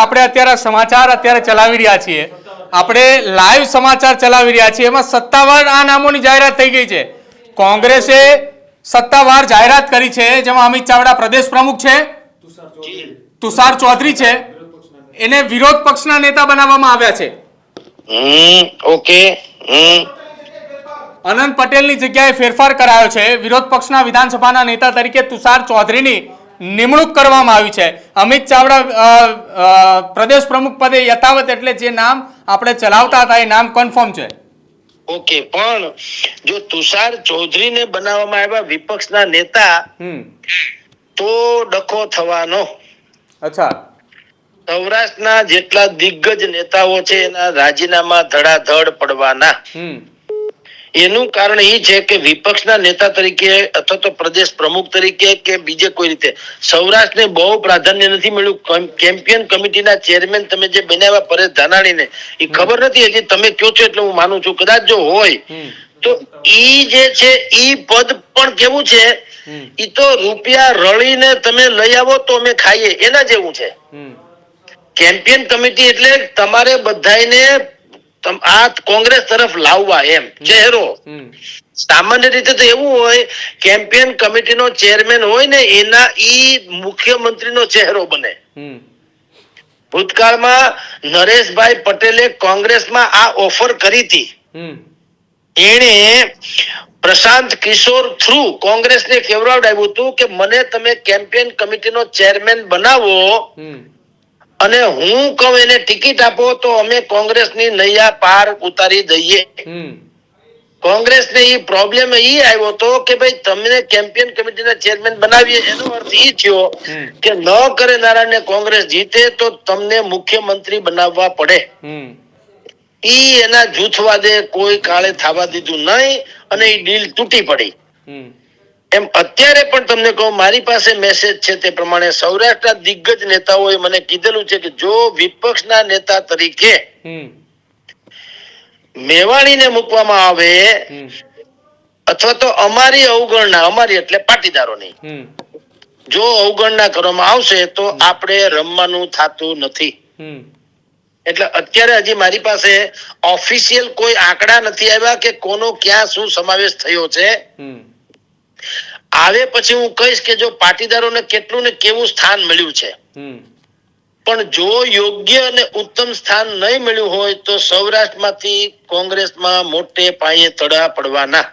આપણે અત્યારે સમાચાર ચલાવી રહ્યા છીએ, આપણે લાઈવ સમાચાર ચલાવી રહ્યા છીએ, એમાં સત્તાવાર આ નામોની જાહેરાત થઈ ગઈ છે. કોંગ્રેસે સત્તાવાર જાહેરાત કરી છે, જેમાં અમિત ચાવડા પ્રદેશ પ્રમુખ છે, તુષાર ચૌધરી છે, એને વિરોધ પક્ષના નેતા બનાવવામાં આવ્યા છે. ઓકે. અનંત પટેલની જગ્યાએ ફેરફાર કરાયો છે. વિરોધ પક્ષના વિધાનસભાના નેતા તરીકે તુષાર ચૌધરીની નિમણૂક કરવામાં આવી છે. અમિત ચાવડા પ્રદેશ પ્રમુખ પદે યથાવત, એટલે જે નામ આપણે ચલાવતા હતા એ નામ કન્ફર્મ છે. ઓકે, પણ જો તુષાર ચૌધરીને બનાવવામાં આવ્યા વિપક્ષના નેતા તો ડખો થવાનો. અચ્છા. સૌરાષ્ટ્રના જેટલા દિગ્ગજ નેતાઓ છે એના રાજીનામા ધડાધડ પડવાના. એનું કારણ એ છે કે વિપક્ષના નેતા તરીકે અથવા તો પ્રદેશ પ્રમુખ તરીકે કે બીજે કોઈ રીતે સૌરાષ્ટ્રને બહુ પ્રાધાન્ય નથી મળ્યું. કેમ્પિયન કમિટીના ચેરમેન તમે જે બનાવ્યા પરેશ ધાનાણીને, એ ખબર નથી હજી, તમે કહો છો એટલે હું માનું છું. કદાચ જો હોય તો ઈ જે છે ઈ પદ પણ કેવું છે, ઈ તો રૂપિયા રળીને તમે લઈ આવો તો અમે ખાઈએ એના જેવું છે. કેમ્પિયન કમિટી એટલે તમારે બધાને આ કોંગ્રેસ તરફ લાવવા એમ ચહેરો. સામાન્ય રીતે તો એવું હોય, કેમ્પિયન કમિટીનો ચેરમેન હોય ને એના ઈ મુખ્યમંત્રીનો ચહેરો બને. ભૂતકાળમાં નરેશભાઈ પટેલે કોંગ્રેસમાં આ ઓફર કરી હતી. એણે પ્રશાંત કિશોર થ્રુ કોંગ્રેસને કેવડાવ્યું હતું કે મને તમે કેમ્પિયન કમિટીનો ચેરમેન બનાવો અને હું કહું એને ટિકિટ આપો તો અમે કોંગ્રેસની નૈયા પાર ઉતારી દઈએ. કોંગ્રેસને ઈ પ્રોબ્લેમ ઈ આવ્યો હતો કે ભાઈ તમને કેમ્પિયન કમિટીના ચેરમેન બનાવીએ, એનો અર્થ ઈ થયો કે ન કરે નારાયણને કોંગ્રેસ જીતે તો તમને મુખ્યમંત્રી બનાવવા પડે. ઈ એના જૂથવાદે કોઈ કાળે થવા દીધું નહીં અને ઈ ડીલ તૂટી પડી. એમ અત્યારે પણ તમને કહું, મારી પાસે મેસેજ છે તે પ્રમાણે સૌરાષ્ટ્રના દિગ્ગજ નેતાઓએ મને કીધેલું છે કે જો વિપક્ષના નેતા તરીકે મેવાણીને મૂકવામાં આવે અથવા તો અમારી અવગણના, અમારી એટલે પાટીદારોની જો અવગણના કરવામાં આવશે તો આપણે રમવાનું થતું નથી. એટલે અત્યારે હજી મારી પાસે ઓફિશિયલ કોઈ આંકડા નથી આવ્યા કે કોનો ક્યાં શું સમાવેશ થયો છે. આવે પછી હું કહીશ કે જો પાટીદારોને કેટલું ને કેવું સ્થાન મળ્યું છે. પણ જો યોગ્ય અને ઉત્તમ સ્થાન નહીં મળ્યું હોય તો સૌરાષ્ટ્રમાંથી કોંગ્રેસમાં મોટે પાયે તડા પડવાના.